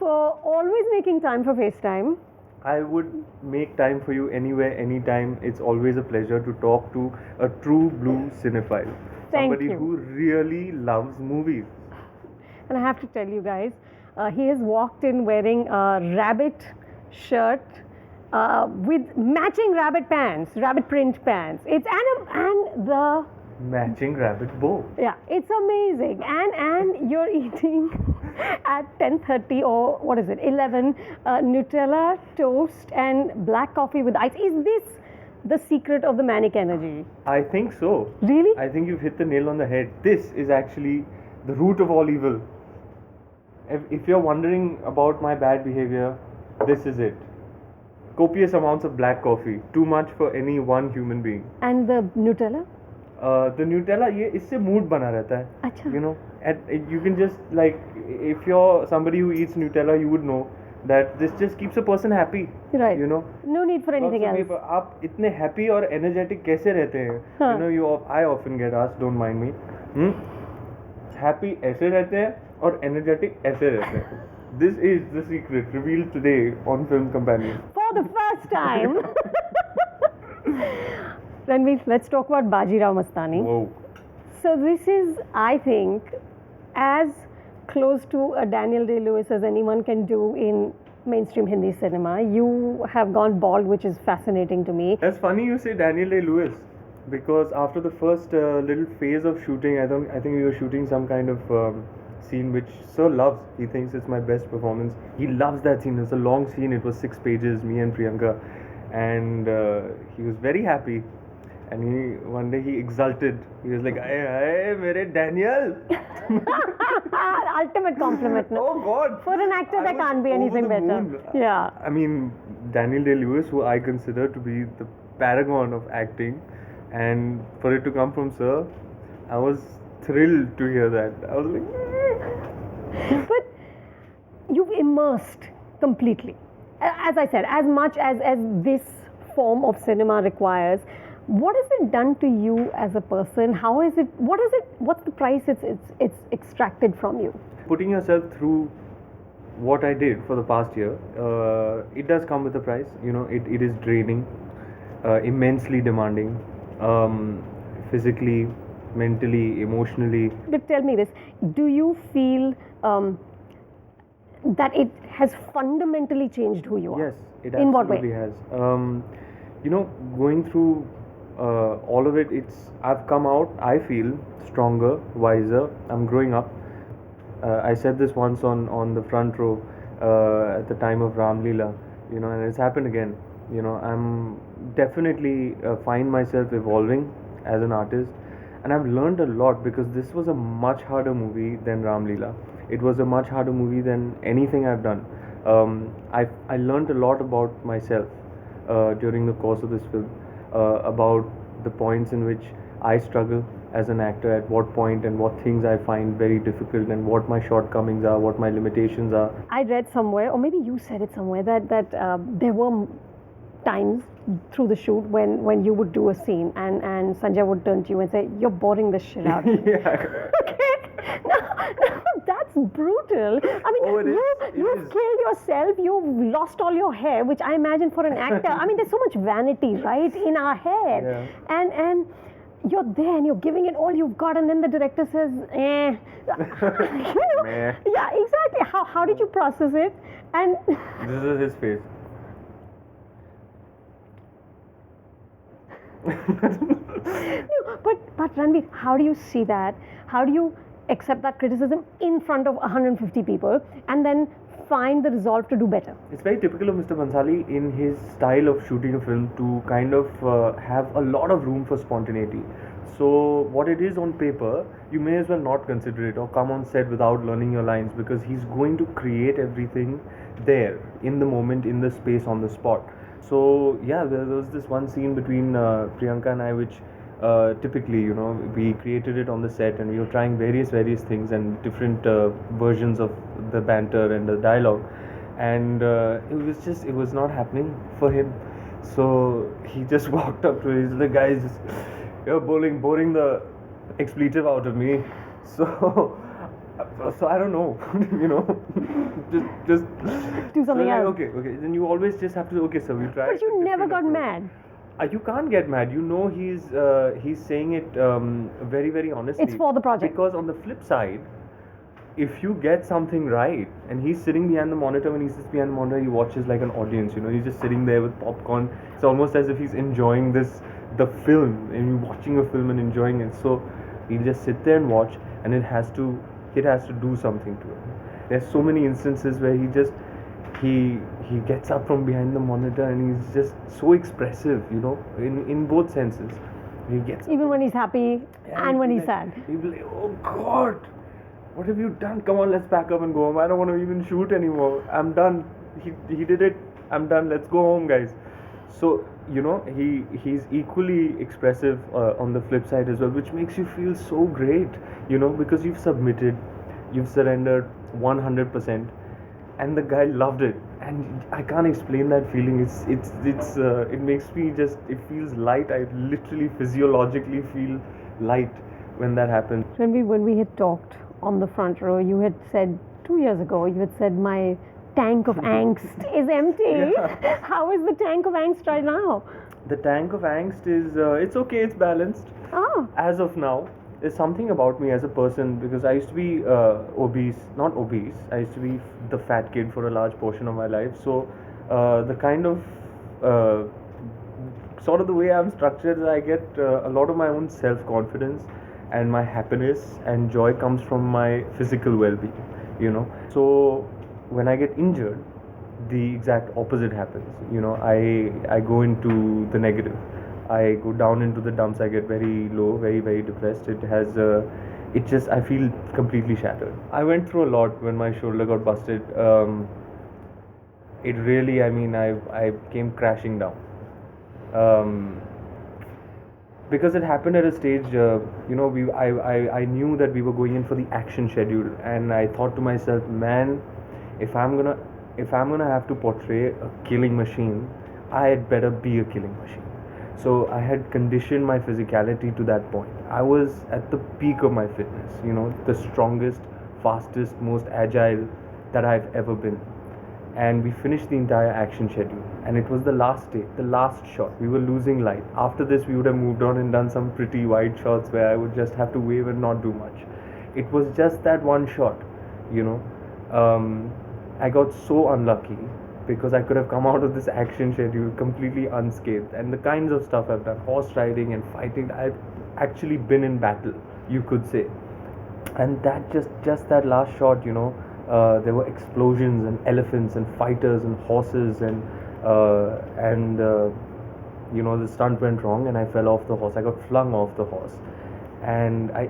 for always making time for FaceTime. I would make time for you anywhere, anytime. It's always a pleasure to talk to a true blue cinephile. Thank Somebody you. who really loves movies. And I have to tell you guys, he has walked in wearing a rabbit shirt with matching rabbit pants, rabbit print pants. It's and the Matching rabbit bow. yeah, it's amazing. And you're eating at 10:30 or what is it, 11 Nutella toast and black coffee with ice. Is this the secret of the manic energy? I think so. Really? I think you've hit the nail on the head. This is actually the root of all evil. If you're wondering about my bad behavior, this is it. Copious amounts of black coffee, too much for any one human being. And the Nutella? The Nutella, ये इससे mood बना रहता है. अच्छा. You know, and you can just like, if you're somebody who eats Nutella, you would know that this just keeps a person happy. Right. You know. No need for anything Lots of else. people, आप इतने happy और energetic कैसे रहते हैं? हाँ. You know, I often get asked, don't mind me. Happy ऐसे रहते हैं और energetic ऐसे रहते हैं. This is the secret revealed today on Film Companion. For the first time. Ranveer, let's talk about Bajirao Mastani. Whoa. So this is, I think, as close to a Daniel Day-Lewis as anyone can do in mainstream Hindi cinema. You have gone bald, which is fascinating to me. That's funny you say Daniel Day-Lewis, because after the first little phase of shooting, I think we were shooting some kind of scene which Sir loves. He thinks it's my best performance. He loves that scene. It's a long scene. It was 6 pages, me and Priyanka, and he was very happy. And one day he exulted. He was like, "Hey, mere Daniel!" Ultimate compliment. No? Oh God! For an actor, I there was can't be over anything the better. moon. Yeah. I mean, Daniel Day-Lewis, who I consider to be the paragon of acting, and for it to come from Sir, I was thrilled to hear that. I was like, But you've immersed completely. As I said, as much as this form of cinema requires, what has it done to you as a person? How is it? What's the price it's extracted from you? putting yourself through what I did for the past year, it does come with a price. You know, it is draining, immensely demanding, physically, mentally, emotionally. But tell me this: do you feel that it has fundamentally changed who you are? Yes, it In what way? absolutely has. You know, going through all of it, I've come out, I feel, stronger, wiser. I'm growing up. I said this once on the front row at the time of Ram Leela, you know, and it's happened again. You know, I'm definitely find myself evolving as an artist, and I've learned a lot because this was a much harder movie than Ram Leela. It was a much harder movie than anything I've done. I learned a lot about myself during the course of this film, about the points in which I struggle as an actor, at what point and what things I find very difficult, and what my shortcomings are, what my limitations are. I read somewhere, or maybe you said it somewhere, that there were times through the shoot when you would do a scene and Sanjay would turn to you and say, "You're boring this shit out." Yeah. Okay, no, that's brutal. I mean, Oh, it is. you've killed yourself. You've lost all your hair, which I imagine for an actor. I mean, there's so much vanity, right, in our hair, Yeah. and you're there and you're giving it all you've got, and then the director says, "Eh," you know? Meh. Yeah, exactly. How did you process it? And This is his face. no, but Ranveer, how do you see that? How do you accept that criticism in front of 150 people and then find the resolve to do better? It's very typical of Mr. Bhansali in his style of shooting a film to kind of have a lot of room for spontaneity. So what it is on paper, you may as well not consider it or come on set without learning your lines, because he's going to create everything there in the moment, in the space, on the spot. So yeah, there was this one scene between Priyanka and I, which typically, you know, we created it on the set and we were trying various things and different versions of the banter and the dialogue, and it was not happening for him. So he just walked up to me. He's like, "Guys, you're boring the expletive out of me." So So I don't know, you know, just Do something so like, else. okay. Then you always just have to, okay, sir, we tried. But you a never got different approach. mad. You can't get mad. You know, he's saying it very, very honestly. It's for the project. Because on the flip side, if you get something right, and he's sitting behind the monitor, when he sits behind the monitor, he watches like an audience. You know, he's just sitting there with popcorn. It's almost as if he's enjoying the film, and you're watching a film and enjoying it. So he'll just sit there and watch, and it has to do something to him. There's so many instances where he gets up from behind the monitor and he's just so expressive, you know, in both senses. He gets up Even when he's happy and when he's like, sad. he'll be like, oh God, what have you done? Come on, let's pack up and go home. I don't want to even shoot anymore. I'm done. He did it. I'm done. Let's go home, guys. So you know, he's equally expressive on the flip side as well, which makes you feel so great, you know, because you've submitted, you've surrendered 100%, and the guy loved it. And I can't explain that feeling. It makes me just, it feels light. I literally physiologically feel light when that happens. When we had talked on the front row, you had said 2 years ago, you had said my tank of angst is empty. Yeah. How is the tank of angst right now? The tank of angst is, it's okay, it's balanced. Oh, As of now, there's something about me as a person, because I used to be not obese, I used to be the fat kid for a large portion of my life. So the kind of sort of the way I'm structured is I get a lot of my own self-confidence, and my happiness and joy comes from my physical well-being, you know. So when I get injured, the exact opposite happens, you know. I go into the negative, I go down into the dumps, I get very low, very, very depressed. It just, I feel completely shattered. I went through a lot when my shoulder got busted. It really, I mean, I came crashing down. Because it happened at a stage, you know, I knew that we were going in for the action schedule, and I thought to myself, man, if I'm gonna have to portray a killing machine, I had better be a killing machine. So I had conditioned my physicality to that point. I was at the peak of my fitness, you know, the strongest, fastest, most agile that I've ever been. And we finished the entire action schedule, and it was the last day, the last shot. We were losing light. After this, we would have moved on and done some pretty wide shots where I would just have to wave and not do much. It was just that one shot, you know. I got so unlucky, because I could have come out of this action schedule completely unscathed. And the kinds of stuff I've done, horse riding and fighting, I've actually been in battle, you could say. And that just that last shot, you know, there were explosions and elephants and fighters and horses, and you know, the stunt went wrong and I fell off the horse. I got flung off the horse, and I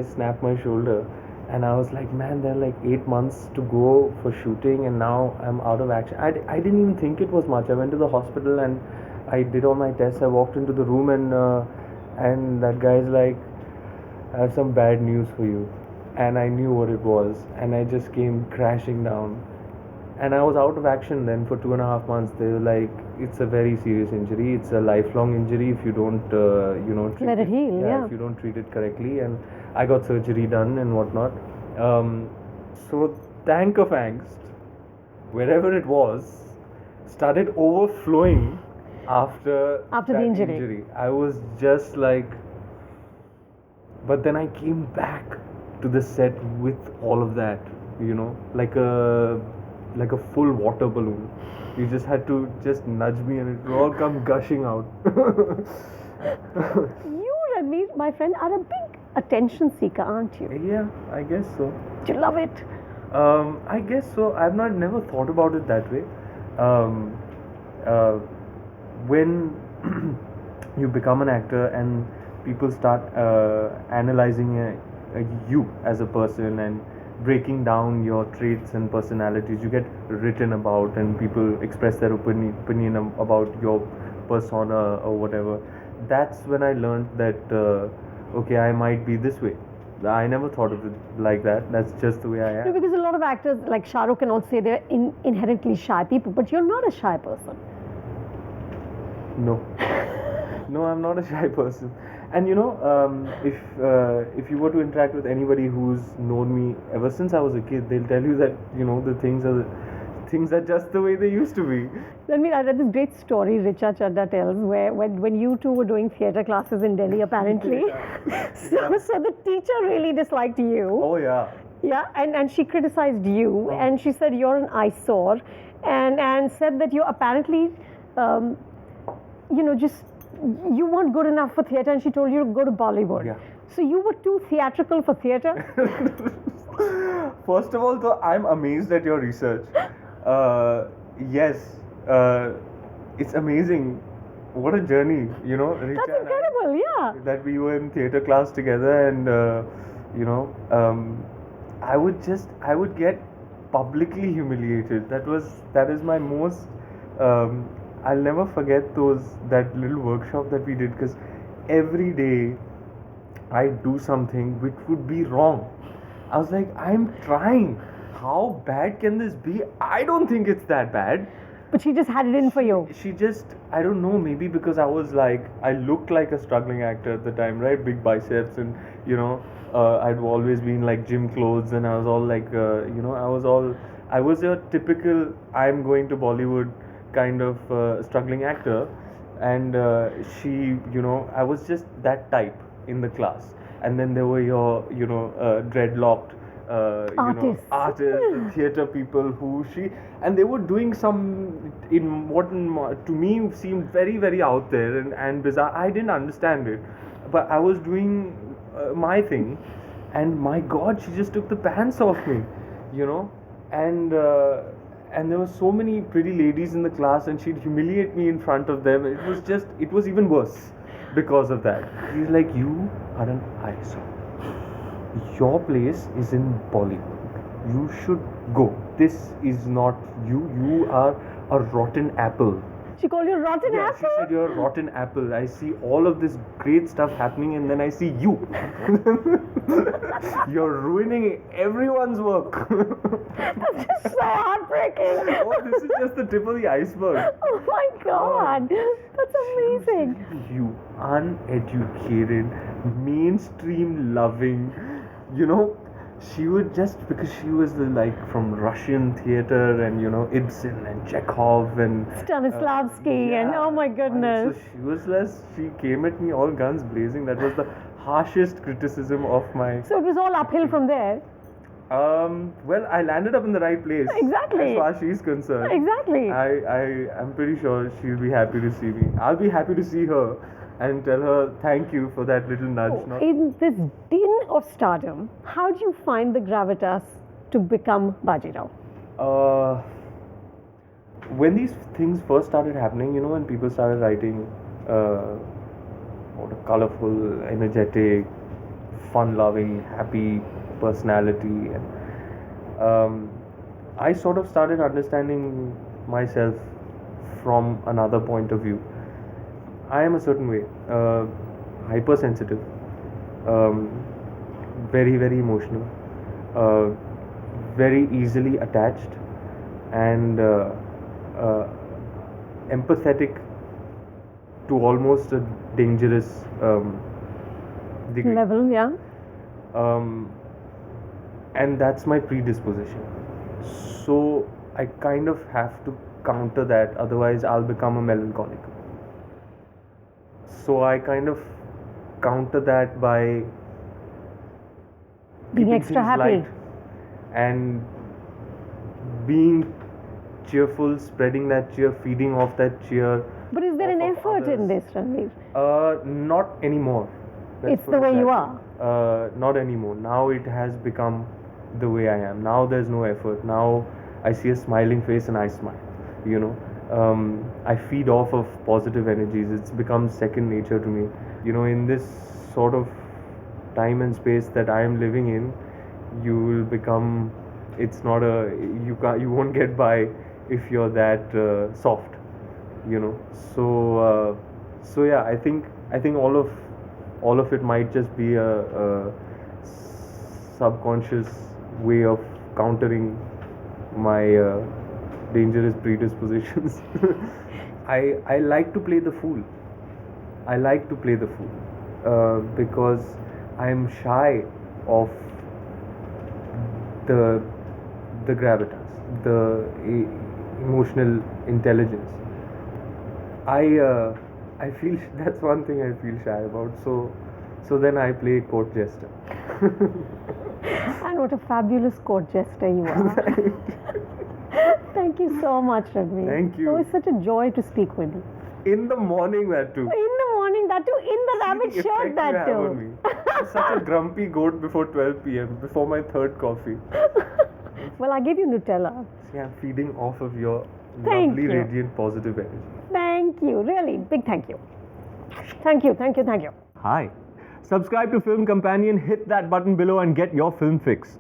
snapped my shoulder. And I was like, man, there are like 8 months to go for shooting, and now I'm out of action. I didn't even think it was much. I went to the hospital and I did all my tests. I walked into the room, and that guy's like, I have some bad news for you. And I knew what it was, and I just came crashing down. And I was out of action then for 2.5 months. They were like, it's a very serious injury. It's a lifelong injury if you don't, you know, treat let it heal. Yeah. if you don't treat it correctly. And I got surgery done and whatnot. So tank of angst, wherever it was, started overflowing after After that the injury. I was just like, but then I came back to the set with all of that, you know, like a full water balloon. You just had to just nudge me and it would all come gushing out. You, Ranveer, my friend, are a big attention seeker, aren't you? Yeah, I guess so. Do you love it? I guess so. I've never thought about it that way. When you become an actor and people start analyzing you as a person and breaking down your traits and personalities, you get written about and people express their opinion about your persona or whatever. That's when I learned that okay, I might be this way. I never thought of it like that. That's just the way I No, am. because a lot of actors like Shah Rukh can all say they're inherently shy people, but you're not a shy person. No. No, I'm not a shy person. And if you were to interact with anybody who's known me ever since I was a kid, they'll tell you that the things are just the way they used to be. Ranveer, I read this great story Richa Chadda tells where when you two were doing theatre classes in Delhi, apparently. So the teacher really disliked you. Oh yeah. Yeah, and she criticized you, and she said you're an eyesore, and said that you apparently, just you weren't good enough for theatre, and she told you to go to Bollywood. Yeah. So you were too theatrical for theatre. First of all, though, I'm amazed at your research. Yes, it's amazing. What a journey, Richa That's and I, incredible, yeah. that we were in theatre class together, and I would get publicly humiliated. That is my most. I'll never forget that little workshop that we did, because every day I do something which would be wrong. I was like, I'm trying. How bad can this be? I don't think it's that bad. But she just had it in for you. She just, I don't know, maybe because I looked like a struggling actor at the time, right? Big biceps, and I'd always been like gym clothes, and I was all like, I was a typical I'm going to Bollywood kind of struggling actor, and I was just that type in the class. And then there were your, dreadlocked Artists. artists, theater people and they were doing some in what to me seemed very, very out there and bizarre. I didn't understand it, but I was doing my thing, and my God, she just took the pants off me, and there were so many pretty ladies in the class, and she'd humiliate me in front of them. It was even worse because of that. She's like, you are an eyesore. Your place is in Bollywood. You should go. This is not you. You are a rotten apple. She called you rotten Yeah, apple? she said you're a rotten apple. I see all of this great stuff happening, and then I see you. You're ruining everyone's work. That's just so heartbreaking. Oh, this is just the tip of the iceberg. Oh my God. That's amazing. You uneducated, mainstream loving, she would just, because she was from Russian theater, and Ibsen and Chekhov and Stanislavski and oh my goodness. So she came at me all guns blazing. That was the harshest criticism of my. So it was all uphill from there. Well, I landed up in the right place. Exactly. As far as she's concerned. Exactly. I'm pretty sure she'll be happy to see me. I'll be happy to see her and tell her thank you for that little nudge. In this din of stardom, how do you find the gravitas to become Bajirao? When these things first started happening, when people started writing what a colorful, energetic, fun-loving, happy personality, and I sort of started understanding myself from another point of view. I am a certain way, hypersensitive, very, very emotional, very easily attached, and empathetic to almost a dangerous degree. Level, yeah. And that's my predisposition. So I kind of have to counter that, otherwise I'll become a melancholic. So I kind of counter that by being keeping extra things happy light and being cheerful, spreading that cheer, feeding off that cheer. But is there an of effort in others. this, Ranveer? Not anymore. Let's It's put the it way you that are. way. Not anymore. Now it has become the way I am. Now there's no effort. Now I see a smiling face and I smile. I feed off of positive energies. It's become second nature to me. In this sort of time and space that I am living in, you will become. It's not you won't get by if you're that soft. So yeah, I think all of it might just be a subconscious way of countering my dangerous predispositions. I like to play the fool. I like to play the fool. because I'm shy of the gravitas, the emotional intelligence. I feel that's one thing I feel shy about. So then I play court jester. And what a fabulous court jester you are. Thank you so much, Ranveer. Thank you. It was such a joy to speak with you. In the morning, that too. In the morning, that too. In the rabbit The shirt, effect you that have on too. me. I'm such a grumpy goat before 12 p.m. before my third coffee. Well, I gave you Nutella. See, I'm feeding off of your Thank lovely, you. radiant, positive energy. Thank you. Really, big thank you. Thank you, thank you, thank you. Hi. Subscribe to Film Companion, hit that button below and get your film fix.